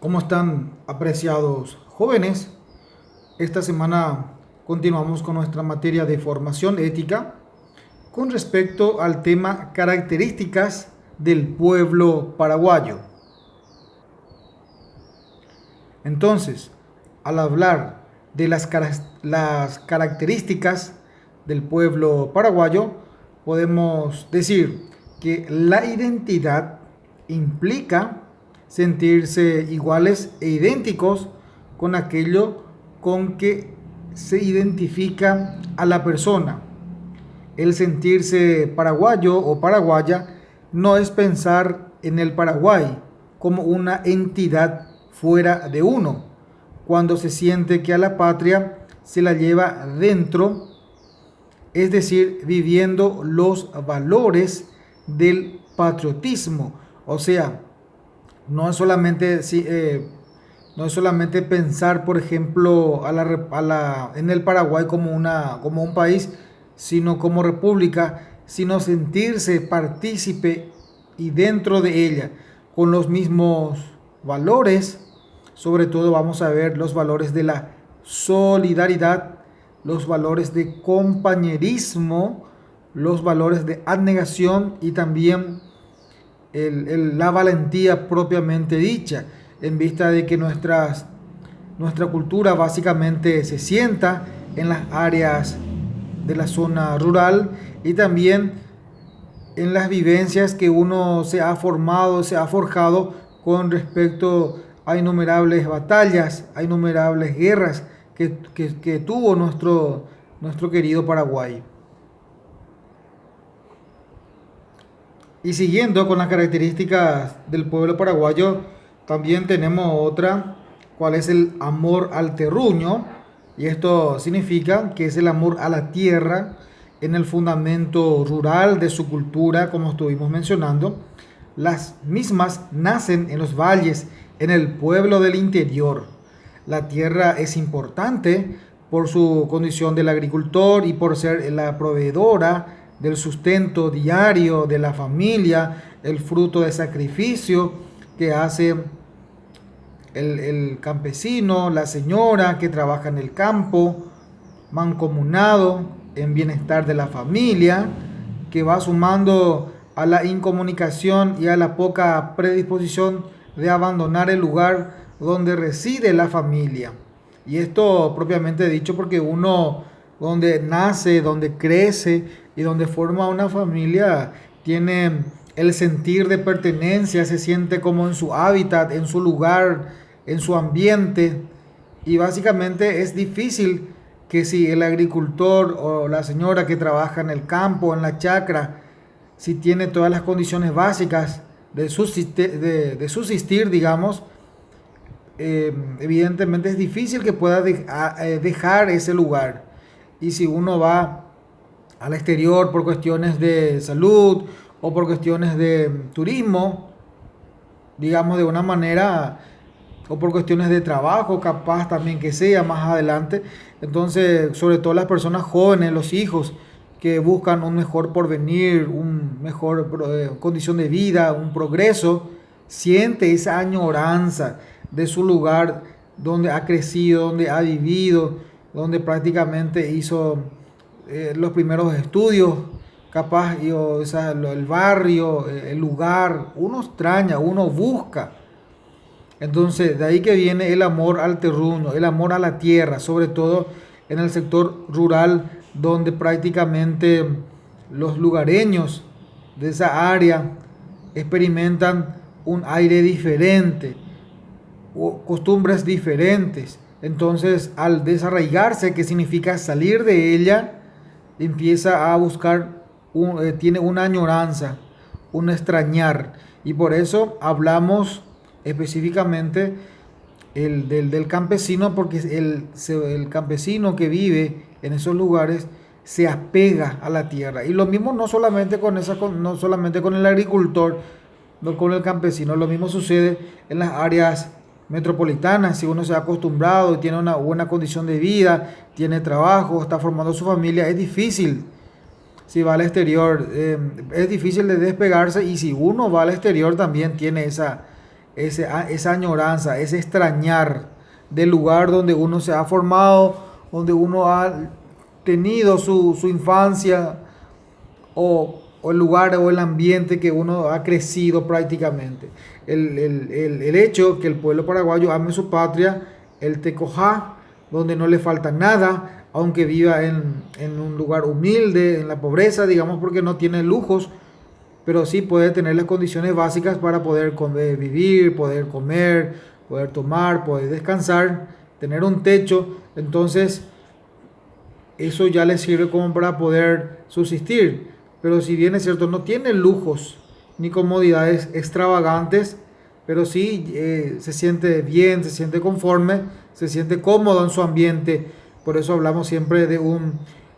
¿Cómo están, apreciados jóvenes? Esta semana continuamos con nuestra materia de formación ética con respecto al tema características del pueblo paraguayo. Entonces, al hablar de las características del pueblo paraguayo, podemos decir que la identidad implica sentirse iguales e idénticos con aquello con que se identifica a la persona. El sentirse paraguayo o paraguaya no es pensar en el Paraguay como una entidad fuera de uno, cuando se siente que a la patria se la lleva dentro, es decir, viviendo los valores del patriotismo. O sea, no es solamente, no es solamente pensar, por ejemplo, en el Paraguay como un país, sino como república, sino sentirse partícipe y dentro de ella, con los mismos valores. Sobre todo vamos a ver los valores de la solidaridad, los valores de compañerismo, los valores de abnegación y también la valentía propiamente dicha, en vista de que nuestra cultura básicamente se sienta en las áreas de la zona rural y también en las vivencias que uno se ha formado, se ha forjado con respecto a innumerables batallas, a innumerables guerras que tuvo nuestro querido Paraguay. Y siguiendo con las características del pueblo paraguayo, también tenemos otra, cuál es el amor al terruño. Y esto significa que es el amor a la tierra en el fundamento rural de su cultura, como estuvimos mencionando. Las mismas nacen en los valles, en el pueblo del interior. La tierra es importante por su condición del agricultor y por ser la proveedora del sustento diario de la familia, el fruto de sacrificio que hace el campesino, la señora que trabaja en el campo, mancomunado en bienestar de la familia, que va sumando a la incomunicación y a la poca predisposición de abandonar el lugar donde reside la familia. Y esto propiamente dicho porque uno donde nace, donde crece y donde forma una familia tiene el sentir de pertenencia, se siente como en su hábitat, en su lugar, en su ambiente. Y básicamente es difícil que si el agricultor o la señora que trabaja en el campo, en la chacra, si tiene todas las condiciones básicas de subsistir, digamos, evidentemente es difícil que pueda dejar ese lugar. Y si uno va al exterior por cuestiones de salud o por cuestiones de turismo, digamos de una manera, o por cuestiones de trabajo, capaz también que sea más adelante. Entonces, sobre todo las personas jóvenes, los hijos que buscan un mejor porvenir, un mejor condición de vida, un progreso, siente esa añoranza de su lugar donde ha crecido, donde ha vivido, donde prácticamente hizo los primeros estudios, capaz, el barrio, el lugar, uno extraña, uno busca. Entonces, de ahí que viene el amor al terruño, el amor a la tierra, sobre todo en el sector rural, donde prácticamente los lugareños de esa área experimentan un aire diferente, o costumbres diferentes. Entonces, al desarraigarse, que significa salir de ella, empieza a buscar, tiene una añoranza, un extrañar. Y por eso hablamos específicamente del campesino, porque el campesino que vive en esos lugares se apega a la tierra. Y lo mismo no solamente no solamente con el agricultor, no con el campesino, lo mismo sucede en las áreas metropolitanas. Si uno se ha acostumbrado y tiene una buena condición de vida, tiene trabajo, está formando su familia, es difícil. Si va al exterior, es difícil de despegarse, y si uno va al exterior también tiene esa añoranza, ese extrañar del lugar donde uno se ha formado, donde uno ha tenido su infancia, o el lugar o el ambiente que uno ha crecido prácticamente. El hecho que el pueblo paraguayo ame su patria, el Tecojá, donde no le falta nada, aunque viva en un lugar humilde, en la pobreza, digamos, porque no tiene lujos, pero sí puede tener las condiciones básicas para poder comer, vivir, poder comer, poder tomar, poder descansar, tener un techo. Entonces, eso ya le sirve como para poder subsistir. Pero si bien es cierto, no tiene lujos ni comodidades extravagantes, pero sí se siente bien, se siente conforme, se siente cómodo en su ambiente. Por eso hablamos siempre de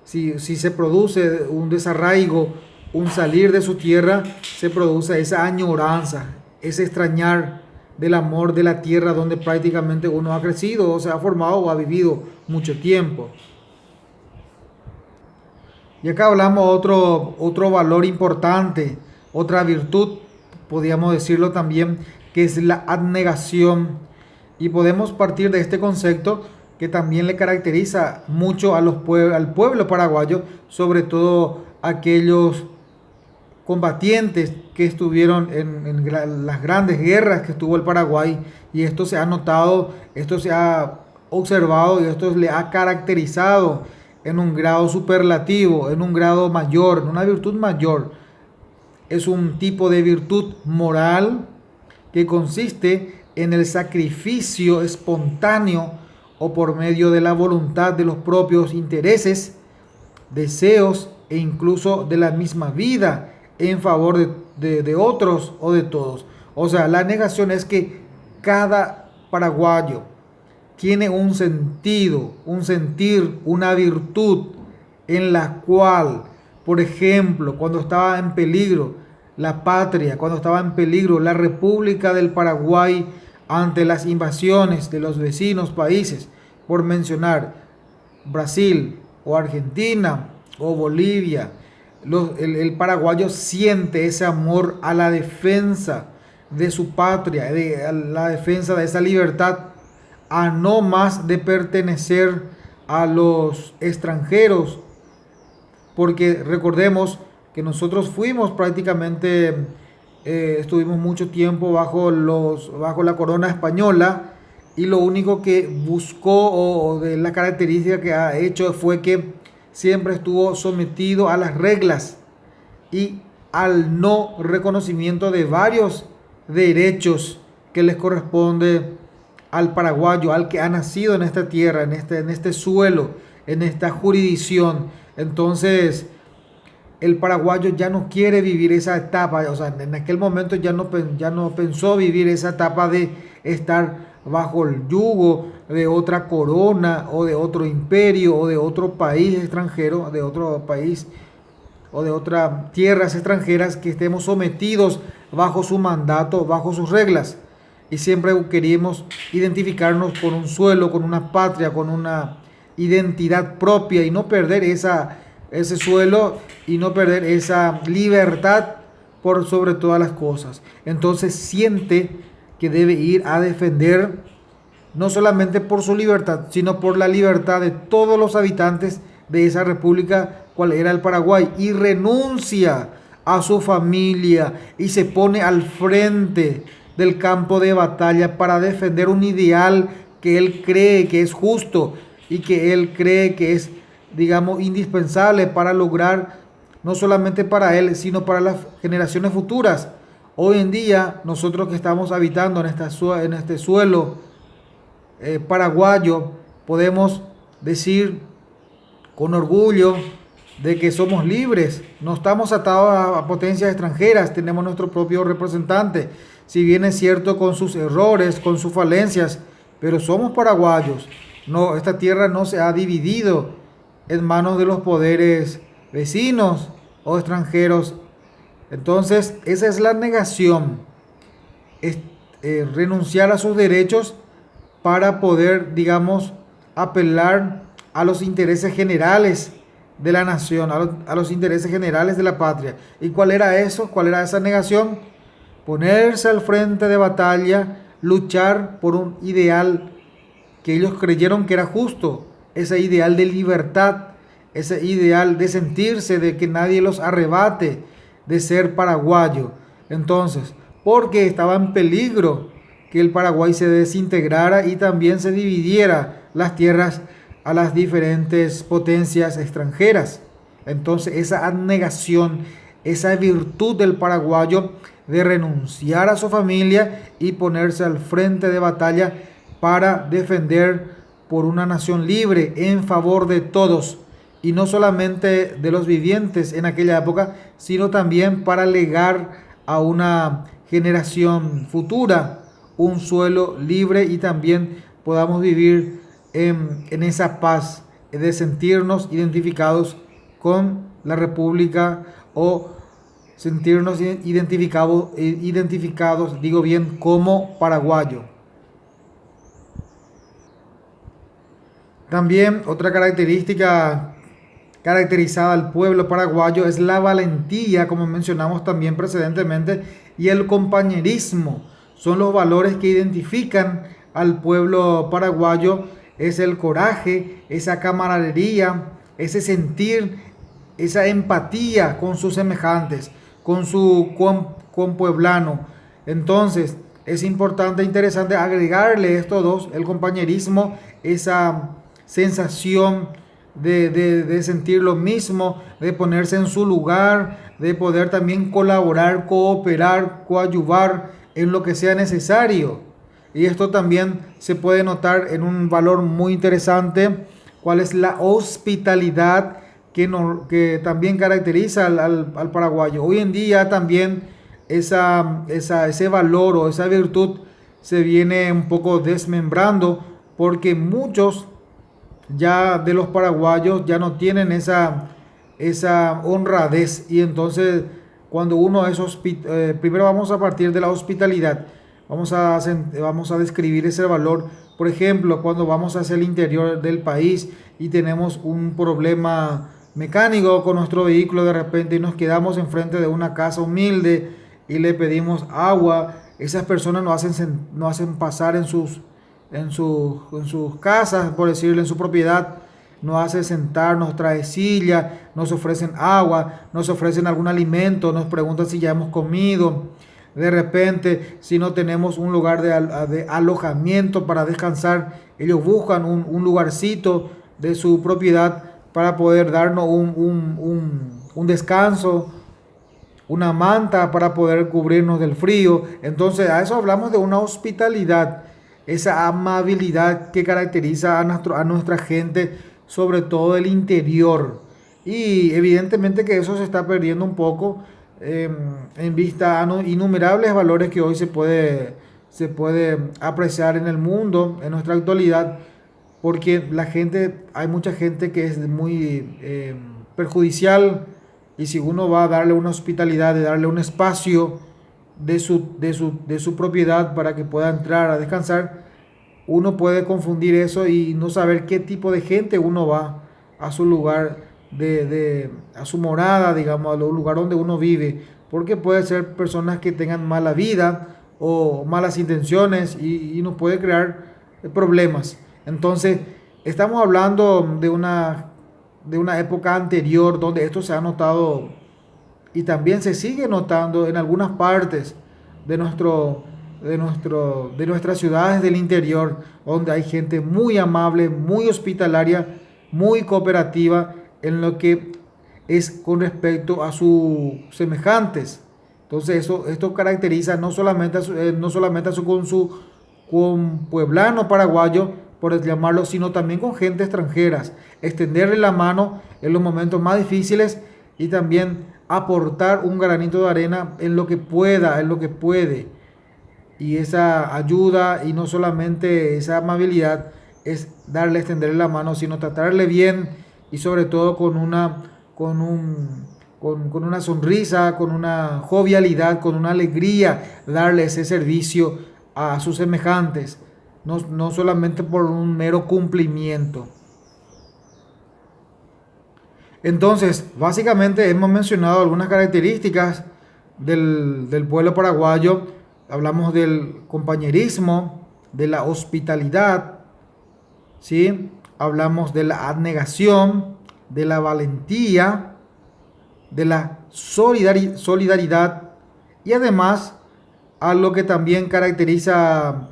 si se produce un desarraigo, un salir de su tierra, se produce esa añoranza, ese extrañar del amor de la tierra donde prácticamente uno ha crecido, o se ha formado o ha vivido mucho tiempo. Y acá hablamos otro valor importante, otra virtud, podríamos decirlo también, que es la abnegación. Y podemos partir de este concepto que también le caracteriza mucho al pueblo paraguayo, sobre todo aquellos combatientes que estuvieron en las grandes guerras que tuvo el Paraguay. Y esto se ha notado, esto se ha observado y esto le ha caracterizado en un grado superlativo, en un grado mayor, en una virtud mayor. Es un tipo de virtud moral que consiste en el sacrificio espontáneo o por medio de la voluntad de los propios intereses, deseos e incluso de la misma vida en favor de otros o de todos. O sea, la negación es que cada paraguayo tiene un sentido, un sentir, una virtud en la cual, por ejemplo, cuando estaba en peligro la patria, cuando estaba en peligro la República del Paraguay ante las invasiones de los vecinos países, por mencionar Brasil o Argentina o Bolivia, el paraguayo siente ese amor a la defensa de su patria, a la defensa de esa libertad, a no más de pertenecer a los extranjeros, porque recordemos que nosotros fuimos prácticamente, estuvimos mucho tiempo bajo la corona española, y lo único que buscó o de la característica que ha hecho fue que siempre estuvo sometido a las reglas y al no reconocimiento de varios derechos que les corresponde al paraguayo, al que ha nacido en esta tierra, en este suelo, en esta jurisdicción. Entonces, el paraguayo ya no quiere vivir esa etapa, o sea, en aquel momento ya no pensó vivir esa etapa de estar bajo el yugo de otra corona o de otro imperio o de otro país extranjero, de otro país o de otras tierras extranjeras, que estemos sometidos bajo su mandato, bajo sus reglas. Y siempre queríamos identificarnos con un suelo, con una patria, con una identidad propia, y no perder ese suelo y no perder esa libertad por sobre todas las cosas. Entonces siente que debe ir a defender no solamente por su libertad, sino por la libertad de todos los habitantes de esa república, cual era el Paraguay, y renuncia a su familia y se pone al frente del campo de batalla para defender un ideal que él cree que es justo y que él cree que es, digamos, indispensable para lograr, no solamente para él, sino para las generaciones futuras. Hoy en día, nosotros que estamos habitando en este suelo paraguayo, podemos decir con orgullo de que somos libres, no estamos atados a potencias extranjeras, tenemos nuestro propio representante, si bien es cierto con sus errores, con sus falencias, pero somos paraguayos. No, esta tierra no se ha dividido en manos de los poderes vecinos o extranjeros. Entonces, esa es la negación, es renunciar a sus derechos para poder, digamos, apelar a los intereses generales de la nación, a los intereses generales de la patria. ¿Y cuál era eso? ¿Cuál era esa negación? ponerse al frente de batalla, luchar por un ideal que ellos creyeron que era justo, ese ideal de libertad, ese ideal de sentirse, de que nadie los arrebate, de ser paraguayo. Entonces, porque estaba en peligro que el Paraguay se desintegrara y también se dividiera las tierras a las diferentes potencias extranjeras. Entonces, esa abnegación, esa virtud del paraguayo de renunciar a su familia y ponerse al frente de batalla para defender por una nación libre en favor de todos, y no solamente de los vivientes en aquella época, sino también para legar a una generación futura un suelo libre y también podamos vivir en esa paz de sentirnos identificados con la República, o sentirnos identificados, digo bien, como paraguayo. También otra característica caracterizada al pueblo paraguayo es la valentía, como mencionamos también precedentemente, y el compañerismo. Son los valores que identifican al pueblo paraguayo. Es el coraje, esa camaradería, ese sentir, esa empatía con sus semejantes, con su compueblano. Entonces, es importante e interesante agregarle estos dos, el compañerismo, esa sensación de sentir lo mismo, de ponerse en su lugar, de poder también colaborar, cooperar, coadyuvar en lo que sea necesario. Y esto también se puede notar en un valor muy interesante, cuál es la hospitalidad que también caracteriza al paraguayo. Hoy en día también ese valor o esa virtud se viene un poco desmembrando, porque muchos ya de los paraguayos ya no tienen esa honradez, y entonces cuando uno es primero vamos a partir de la hospitalidad, vamos a describir ese valor. Por ejemplo, cuando vamos hacia el interior del país y tenemos un problema mecánico con nuestro vehículo de repente y nos quedamos enfrente de una casa humilde y le pedimos agua, esas personas nos hacen pasar en sus casas, por decirlo, en su propiedad, nos hace sentar, nos trae silla, nos ofrecen agua, nos ofrecen algún alimento, nos preguntan si ya hemos comido. De repente, si no tenemos un lugar de alojamiento para descansar, ellos buscan un lugarcito de su propiedad para poder darnos un descanso, una manta para poder cubrirnos del frío. Entonces, a eso hablamos de una hospitalidad, esa amabilidad que caracteriza a nuestra gente, sobre todo el interior. Y evidentemente que eso se está perdiendo un poco en vista a innumerables valores que hoy se puede apreciar en el mundo, en nuestra actualidad, porque hay mucha gente que es muy perjudicial, y si uno va a darle una hospitalidad, de darle un espacio de su propiedad para que pueda entrar a descansar, uno puede confundir eso y no saber qué tipo de gente uno va a su lugar a su morada, digamos, al lugar donde uno vive, porque puede ser personas que tengan mala vida o malas intenciones y nos puede crear problemas. Entonces, estamos hablando de una época anterior donde esto se ha notado y también se sigue notando en algunas partes de de nuestras ciudades del interior, donde hay gente muy amable, muy hospitalaria, muy cooperativa en lo que es con respecto a sus semejantes. Entonces esto caracteriza no solamente con su pueblano paraguayo, por llamarlo, sino también con gente extranjeras. Extenderle la mano en los momentos más difíciles y también aportar un granito de arena en lo que pueda, en lo que puede. Y esa ayuda, y no solamente esa amabilidad, es extenderle la mano, sino tratarle bien, y sobre todo con una sonrisa, con una jovialidad, con una alegría, darle ese servicio a sus semejantes, no solamente por un mero cumplimiento. Entonces, básicamente hemos mencionado algunas características del pueblo paraguayo. Hablamos del compañerismo, de la hospitalidad, ¿sí? Hablamos de la abnegación, de la valentía, de la solidaridad, y además a lo que también caracteriza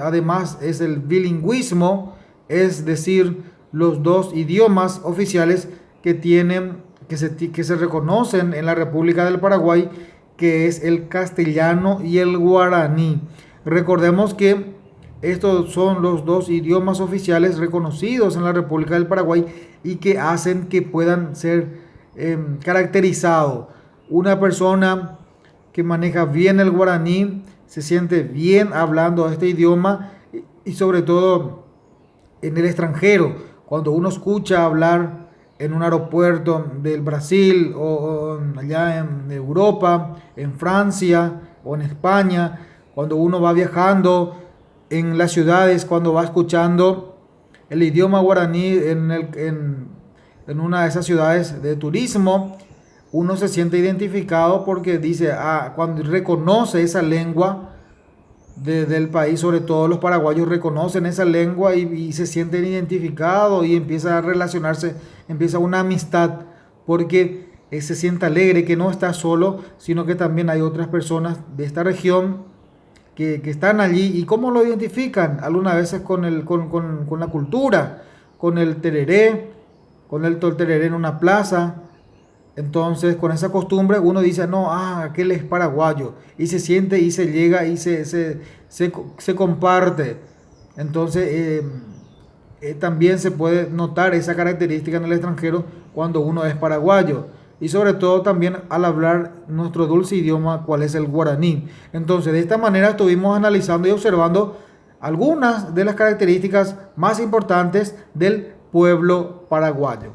además es el bilingüismo, es decir, los dos idiomas oficiales que tienen, que se reconocen en la República del Paraguay, que es el castellano y el guaraní. Recordemos que estos son los dos idiomas oficiales reconocidos en la República del Paraguay y que hacen que puedan ser caracterizados. Una persona que maneja bien el guaraní se siente bien hablando este idioma, y sobre todo en el extranjero, cuando uno escucha hablar en un aeropuerto del Brasil o allá en Europa, en Francia o en España, cuando uno va viajando en las ciudades, cuando va escuchando el idioma guaraní en una de esas ciudades de turismo, uno se siente identificado porque dice, cuando reconoce esa lengua del país, sobre todo los paraguayos reconocen esa lengua y se sienten identificados y empieza a relacionarse, empieza una amistad, porque se siente alegre que no está solo, sino que también hay otras personas de esta región que están allí. ¿Y cómo lo identifican? Algunas veces con la cultura, con el tereré, con el tereré en una plaza. Entonces, con esa costumbre, uno dice, no, aquel es paraguayo, y se siente y se llega y se comparte. Entonces, también se puede notar esa característica en el extranjero cuando uno es paraguayo. Y sobre todo también al hablar nuestro dulce idioma, cuál es el guaraní. Entonces, de esta manera estuvimos analizando y observando algunas de las características más importantes del pueblo paraguayo.